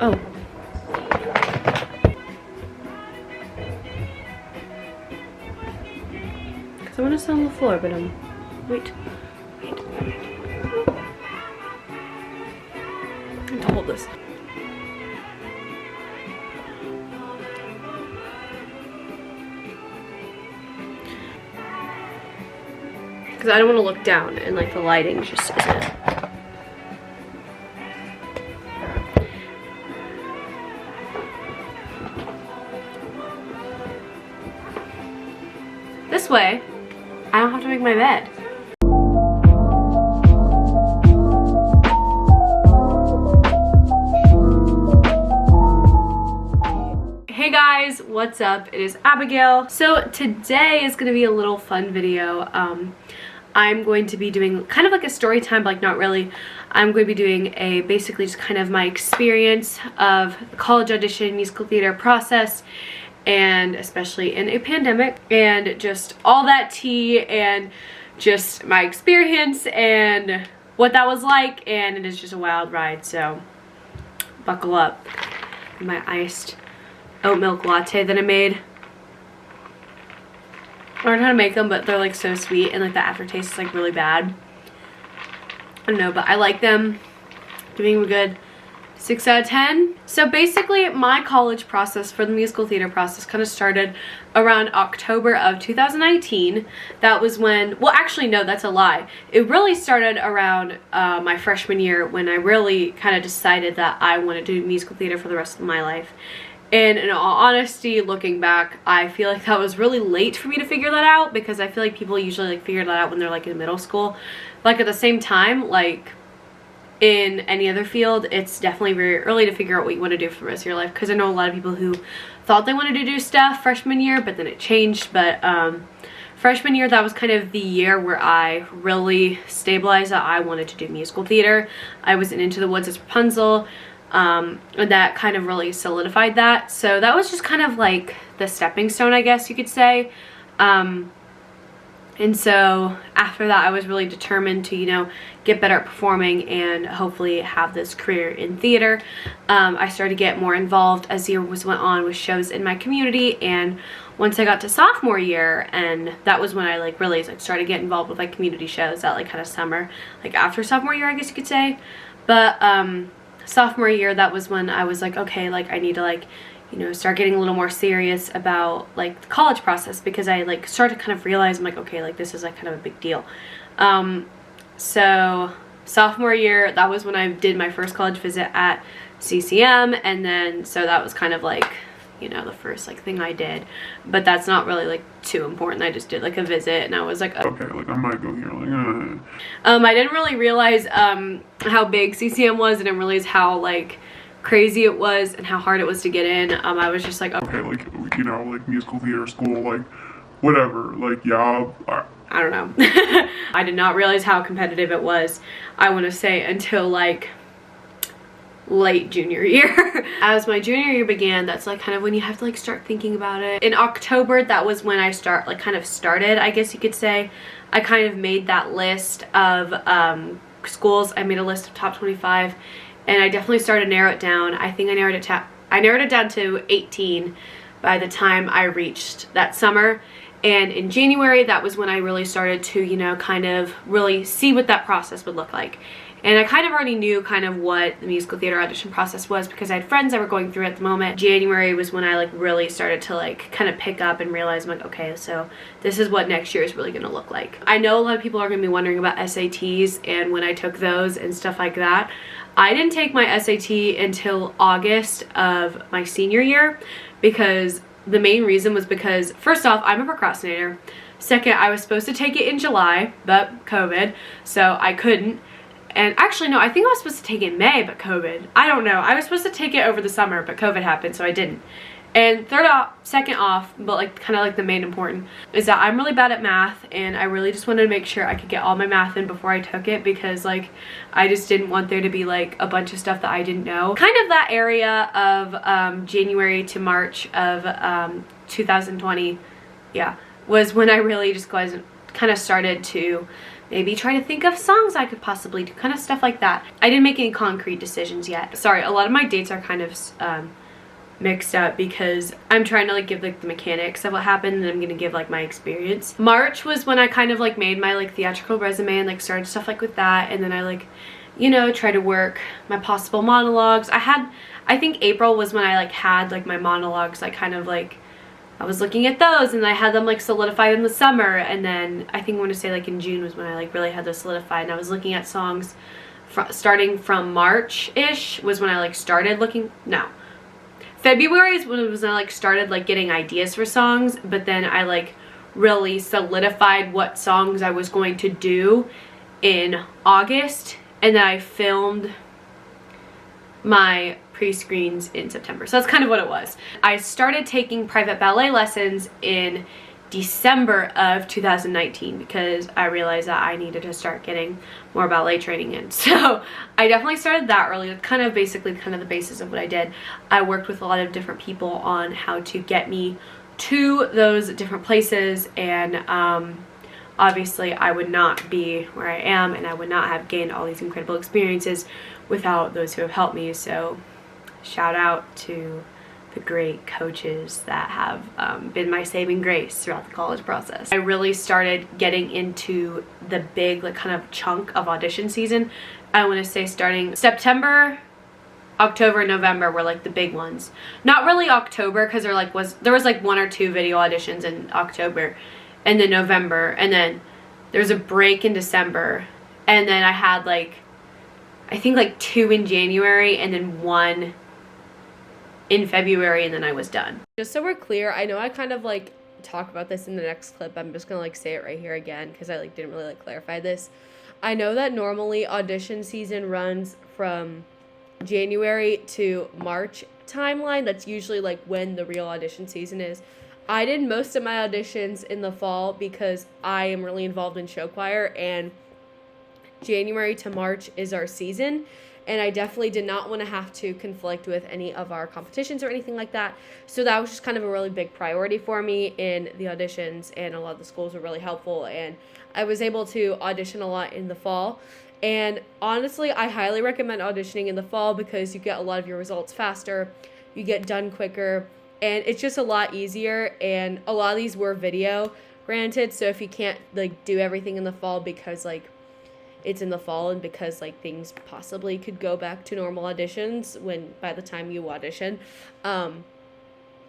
Oh. Because I want to sit on the floor, but wait. I have to hold this. Because I don't want to look down and like the lighting just isn't. This way, I don't have to make my bed. Hey guys, what's up? It is Abigail. So today is gonna be a little fun video. I'm going to be doing kind of like a story time, but like not really. I'm going to be doing basically just kind of my experience of the college audition musical theater process, and especially in a pandemic, and just all that tea and just my experience and what that was like. And it is just a wild ride, so buckle up. My iced oat milk latte that I made. I learned how to make them, but they're like so sweet and like the aftertaste is like really bad. I don't know, but I like them. Giving them a good 6 out of 10. So basically my college process for the musical theater process kind of started around October of 2019. That was when, well actually no, that's a lie. It really started around my freshman year, when I really kind of decided that I wanted to do musical theater for the rest of my life. And in all honesty, looking back, I feel like that was really late for me to figure that out, because I feel like people usually like figure that out when they're like in middle school. Like at the same time, like in any other field, it's definitely very early to figure out what you want to do for the rest of your life, because I know a lot of people who thought they wanted to do stuff freshman year, but then it changed. But freshman year, that was kind of the year where I really stabilized that I wanted to do musical theater. I was in Into the Woods as Rapunzel, and that kind of really solidified that. So that was just kind of like the stepping stone, I guess you could say. And so after that, I was really determined to, you know, get better at performing and hopefully have this career in theater. I started to get more involved as the year went on with shows in my community. And once I got to sophomore year, and that was when I like really like started getting involved with like community shows that like kind of summer, like after sophomore year, I guess you could say. But sophomore year, that was when I was like, okay, like I need to like, you know, start getting a little more serious about like the college process, because I like started to kind of realize, I'm like, okay, like this is like kind of a big deal. So sophomore year, that was when I did my first college visit at CCM, and then so that was kind of like, you know, the first like thing I did, but that's not really like too important. I just did like a visit, and I was like, okay, like I might go here, like I didn't really realize how big CCM was. I didn't realize how like crazy it was and how hard it was to get in. I was just like, okay, like, you know, like musical theater school, like whatever, like yeah, I don't know. I did not realize how competitive it was, I want to say, until like late junior year. As my junior year began, that's like kind of when you have to like start thinking about it. In October, that was when I started, I guess you could say. I kind of made that list of schools. I made a list of top 25, and I definitely started to narrow it down. I think I narrowed it down to 18 by the time I reached that summer. And in January, that was when I really started to, you know, kind of really see what that process would look like. And I kind of already knew kind of what the musical theater audition process was, because I had friends that were going through it at the moment. January was when I like really started to like kind of pick up and realize, I'm like, okay, so this is what next year is really going to look like. I know a lot of people are going to be wondering about SATs and when I took those and stuff like that. I didn't take my SAT until August of my senior year, because the main reason was because, first off, I'm a procrastinator. Second, I was supposed to take it in July, but COVID, so I couldn't. And actually, no, I think I was supposed to take it in May, but COVID. I don't know. I was supposed to take it over the summer, but COVID happened, so I didn't. And second off, but like kind of like the main important, is that I'm really bad at math, and I really just wanted to make sure I could get all my math in before I took it, because like I just didn't want there to be like a bunch of stuff that I didn't know. Kind of that area of January to March of 2020, yeah, was when I really just kind of started to maybe try to think of songs I could possibly do, kind of stuff like that. I didn't make any concrete decisions yet. Sorry, a lot of my dates are kind of mixed up because I'm trying to like give like the mechanics of what happened, and I'm gonna give like my experience. March was when I kind of like made my like theatrical resume and like started stuff like with that, and then I like, you know, try to work my possible monologues. I think April was when I like had like my monologues, like kind of like I was looking at those and I had them like solidified in the summer, and then I think I want to say like in June was when I like really had those solidified, and I was looking at songs starting from March-ish was when I like started looking, no, February is when it was when I like started like getting ideas for songs, but then I like really solidified what songs I was going to do in August, and then I filmed my pre-screens in September. So that's kind of what it was. I started taking private ballet lessons in December of 2019 because I realized that I needed to start getting more ballet training in. So I definitely started that early. That's kind of basically kind of the basis of what I did. I worked with a lot of different people on how to get me to those different places, and obviously I would not be where I am, and I would not have gained all these incredible experiences without those who have helped me. So shout out to the great coaches that have been my saving grace throughout the college process. I really started getting into the big like kind of chunk of audition season. I want to say starting September, October, November were like the big ones. Not really October because there was like 1 or 2 video auditions in October, and then November, and then there was a break in December, and then I had like I think like 2 in January and then 1 in February, and then I was done. Just so we're clear, I know I kind of like talk about this in the next clip. I'm just gonna like say it right here again because I like didn't really like clarify this. I know that normally audition season runs from January to March timeline. That's usually like when the real audition season is. I did most of my auditions in the fall because I am really involved in show choir, and January to March is our season, and I definitely did not want to have to conflict with any of our competitions or anything like that. So that was just kind of a really big priority for me in the auditions, and a lot of the schools were really helpful, and I was able to audition a lot in the fall. And honestly, I highly recommend auditioning in the fall because you get a lot of your results faster, you get done quicker, and it's just a lot easier. And a lot of these were video, granted, so if you can't like do everything in the fall because like it's in the fall and because like things possibly could go back to normal auditions when by the time you audition,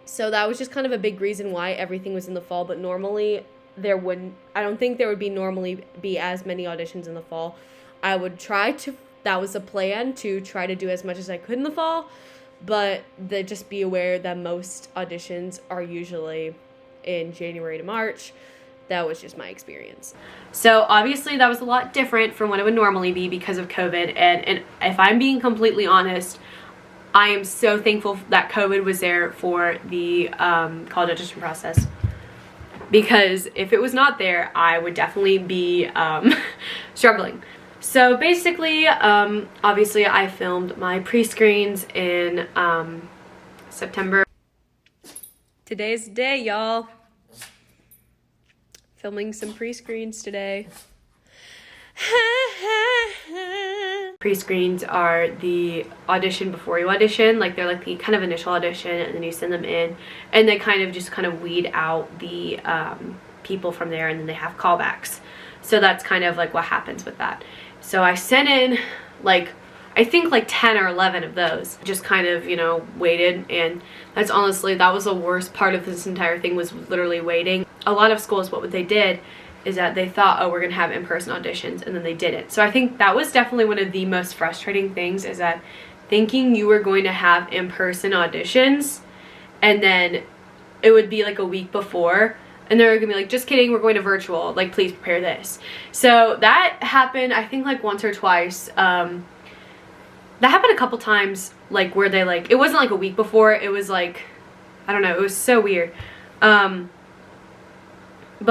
so that was just kind of a big reason why everything was in the fall. But normally I don't think there would normally be as many auditions in the fall. I would try to, that was a plan, to try to do as much as I could in the fall, but just be aware that most auditions are usually in January to March. That was just my experience. So obviously that was a lot different from what it would normally be because of COVID, and if I'm being completely honest, I am so thankful that COVID was there for the college audition process, because if it was not there, I would definitely be struggling. So basically, obviously I filmed my pre-screens in September. Today's the day, y'all. Filming some pre-screens today. Pre-screens are the audition before you audition. Like they're like the kind of initial audition, and then you send them in, and they kind of just kind of weed out the people from there, and then they have callbacks. So that's kind of like what happens with that. So I sent in like, I think like 10 or 11 of those, just kind of, you know, waited. And that's honestly, that was the worst part of this entire thing, was literally waiting. A lot of schools, what they did is that they thought, oh, we're gonna have in-person auditions, and then they didn't. So I think that was definitely one of the most frustrating things, is that thinking you were going to have in-person auditions, and then it would be like a week before, and they're gonna be like, just kidding, we're going to virtual, like please prepare this. So that happened, I think like once or twice. That happened a couple times, like where they like, it wasn't like a week before, it was like, I don't know, it was so weird. But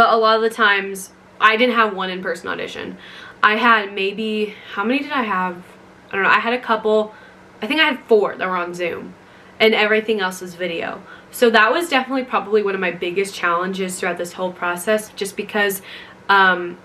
a lot of the times I didn't have one in-person audition. I had maybe, how many did I have? I don't know, I had a couple, I think I had 4 that were on Zoom, and everything else was video. So that was definitely probably one of my biggest challenges throughout this whole process, just because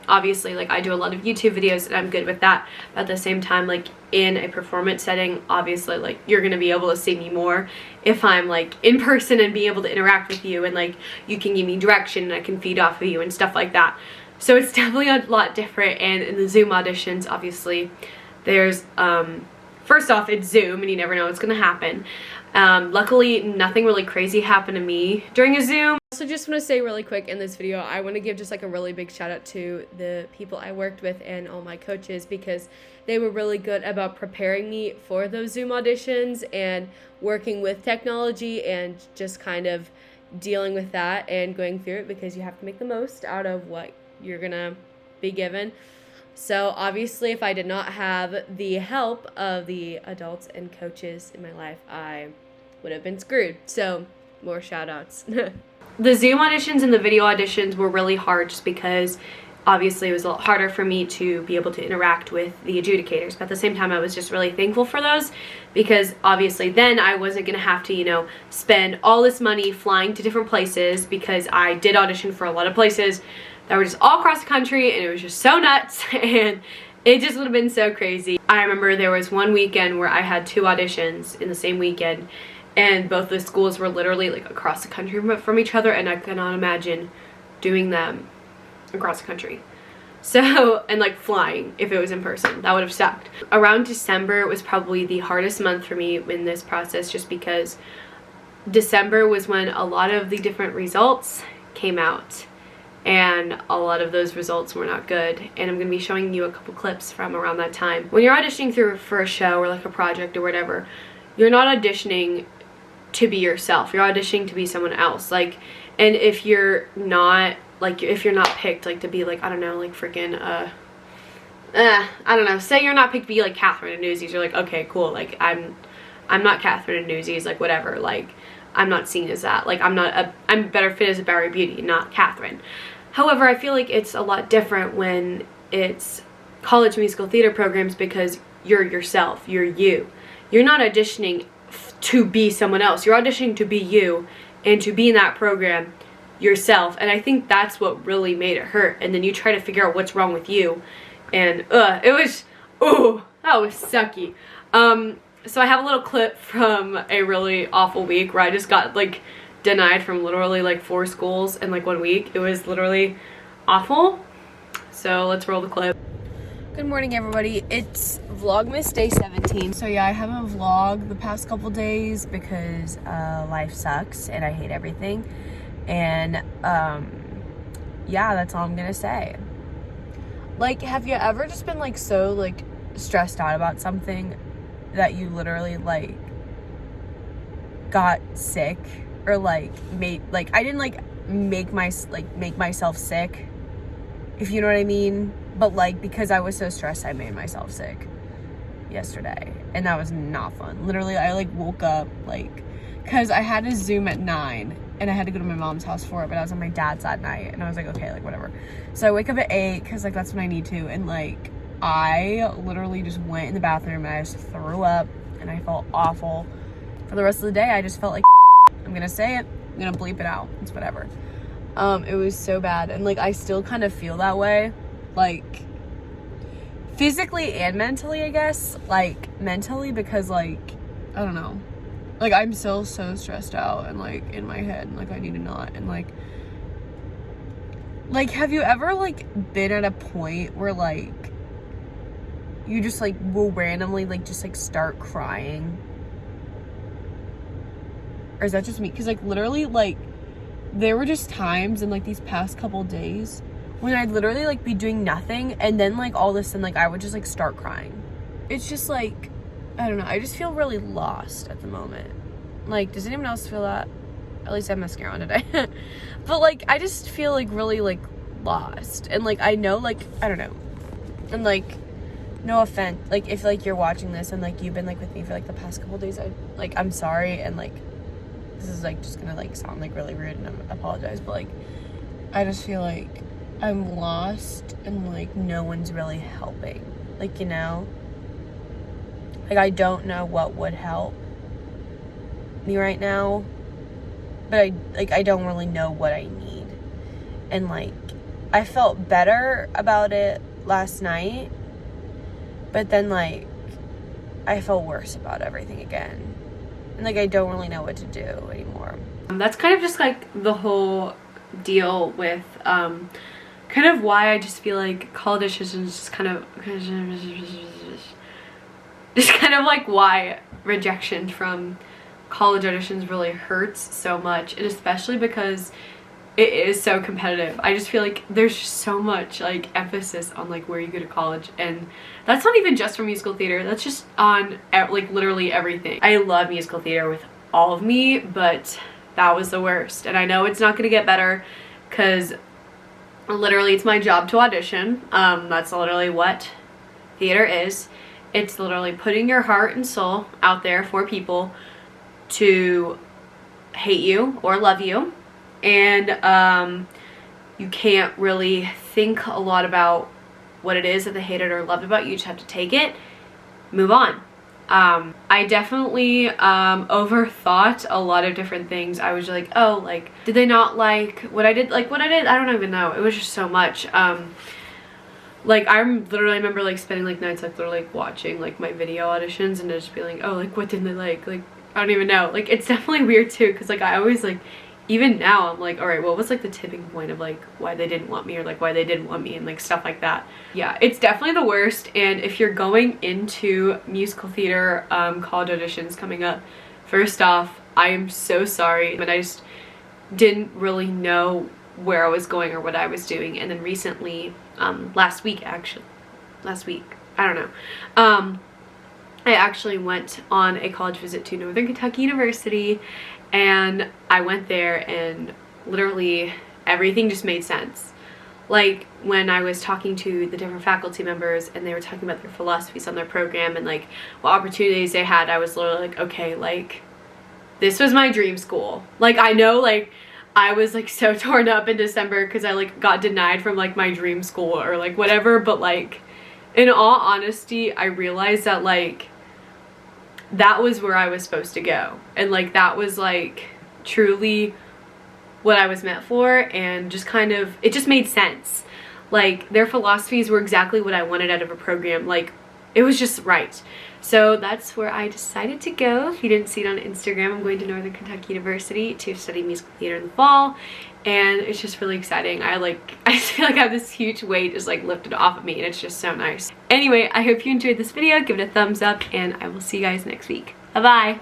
Obviously, like, I do a lot of YouTube videos and I'm good with that, but at the same time, like, in a performance setting, obviously, like, you're gonna be able to see me more if I'm, like, in person and be able to interact with you, and, like, you can give me direction and I can feed off of you and stuff like that. So it's definitely a lot different. And in the Zoom auditions, obviously, there's, first off, it's Zoom and you never know what's gonna happen. Luckily, nothing really crazy happened to me during a Zoom. So just want to say really quick in this video, I want to give just like a really big shout out to the people I worked with and all my coaches, because they were really good about preparing me for those Zoom auditions and working with technology and just kind of dealing with that and going through it, because you have to make the most out of what you're gonna be given. So obviously, if I did not have the help of the adults and coaches in my life, I would have been screwed. So more shout outs. The Zoom auditions and the video auditions were really hard just because obviously it was a lot harder for me to be able to interact with the adjudicators. But at the same time, I was just really thankful for those, because obviously then I wasn't going to have to, you know, spend all this money flying to different places, because I did audition for a lot of places that were just all across the country, and it was just so nuts, and it just would have been so crazy. I remember there was one weekend where I had 2 auditions in the same weekend, and both the schools were literally like across the country from each other, and I cannot imagine doing them across the country. So, and like flying if it was in person, that would have sucked. Around December was probably the hardest month for me in this process, just because December was when a lot of the different results came out, and a lot of those results were not good, and I'm going to be showing you a couple clips from around that time. When you're auditioning for a show or like a project or whatever, you're not auditioning to be yourself, you're auditioning to be someone else. Like, and if you're not, like, if you're not picked, like, to be like, I don't know, like freaking I don't know, say you're not picked to be like Catherine in Newsies, you're like, okay, cool, like I'm not Catherine in Newsies, like whatever, like I'm not seen as that, like I'm better fit as a Barry Beauty, not Catherine. However, I feel like it's a lot different when it's college musical theater programs, because you're yourself, you're you. You're not auditioning to be someone else, you're auditioning to be you and to be in that program yourself. And I think that's what really made it hurt. And then you try to figure out what's wrong with you, and it was, that was sucky. So I have a little clip from a really awful week where I just got like denied from literally like 4 schools in like 1 week. It was literally awful. So let's roll the clip. Good morning, everybody. It's Vlogmas day 17. So yeah, I haven't vlogged the past couple days because life sucks and I hate everything. And yeah, that's all I'm gonna say. Like, have you ever just been like so like stressed out about something that you literally like got sick, or like made, like, I didn't like make myself sick, if you know what I mean, but like because I was so stressed I made myself sick yesterday, and that was not fun. Literally, I like woke up like, because I had a Zoom at 9 and I had to go to my mom's house for it, but I was at my dad's that night, and I was like, okay, like whatever. So I wake up at 8 because like that's when I need to, and like I literally just went in the bathroom and I just threw up and I felt awful. For the rest of the day, I just felt like I'm gonna say it, I'm gonna bleep it out, it's whatever. It was so bad, and like I still kind of feel that way, like physically and mentally, I guess. Like mentally because like I don't know, like I'm still so stressed out and like in my head, and like I need to not, and like have you ever like been at a point where like you just like will randomly like just like start crying? Or is that just me? Because like literally like there were just times in like these past couple days when I'd literally like be doing nothing, and then like all of a sudden like I would just like start crying. It's just like, I don't know, I just feel really lost at the moment. Like, does anyone else feel that? At least I have mascara on today. But like I just feel like really like lost, and like I know, like I don't know, and like no offense, like if like you're watching this and like you've been like with me for like the past couple days, I'm sorry, and like this is like just gonna like sound like really rude, and I apologize, but like I just feel like I'm lost and like no one's really helping, like, you know, like I don't know what would help me right now, but I don't really know what I need, and like I felt better about it last night, but then like I felt worse about everything again, and like I don't really know what to do anymore. That's kind of just like the whole deal with kind of why I just feel like college auditions just kind of like why rejection from college auditions really hurts so much, and especially because it is so competitive. I just feel like there's just so much like emphasis on like where you go to college, and that's not even just for musical theater, that's just on like literally everything. I love musical theater with all of me, but that was the worst, and I know it's not gonna get better because literally it's my job to audition. That's literally what theater is. It's literally putting your heart and soul out there for people to hate you or love you, and you can't really think a lot about what it is that they hated or loved about you. You just have to take it, move on. I definitely overthought a lot of different things. I was like, oh, like, did they not like what I did? Like, what I did? I don't even know. It was just so much. Like, I literally remember, like, spending, like, nights, like, literally, like, watching, like, my video auditions and just being like, oh, like, what didn't they like? Like, I don't even know. Like, it's definitely weird, too, because, like, I always, like, even now, I'm like, all right, what was, like, the tipping point of, like, why they didn't want me or, like, why they didn't want me and, like, stuff like that. Yeah, it's definitely the worst, and if you're going into musical theater college auditions coming up, first off, I am so sorry, but I just didn't really know where I was going or what I was doing, and then recently, last week, I don't know, I actually went on a college visit to Northern Kentucky University, and I went there and literally everything just made sense. Like, when I was talking to the different faculty members and they were talking about their philosophies on their program and like what opportunities they had, I was literally like, okay, like, this was my dream school. Like, I know, like, I was like so torn up in December because I like got denied from like my dream school or like whatever, but like, in all honesty, I realized that like that was where I was supposed to go, and like that was like truly what I was meant for, and just kind of, it just made sense. Like, their philosophies were exactly what I wanted out of a program. Like, it was just right. So that's where I decided to go. If you didn't see it on Instagram, I'm going to Northern Kentucky University to study musical theater in the fall, and it's just really exciting. I just feel like I have this huge weight just like lifted off of me, and it's just so nice. Anyway, I hope you enjoyed this video. Give it a thumbs up, and I will see you guys next week. Bye bye.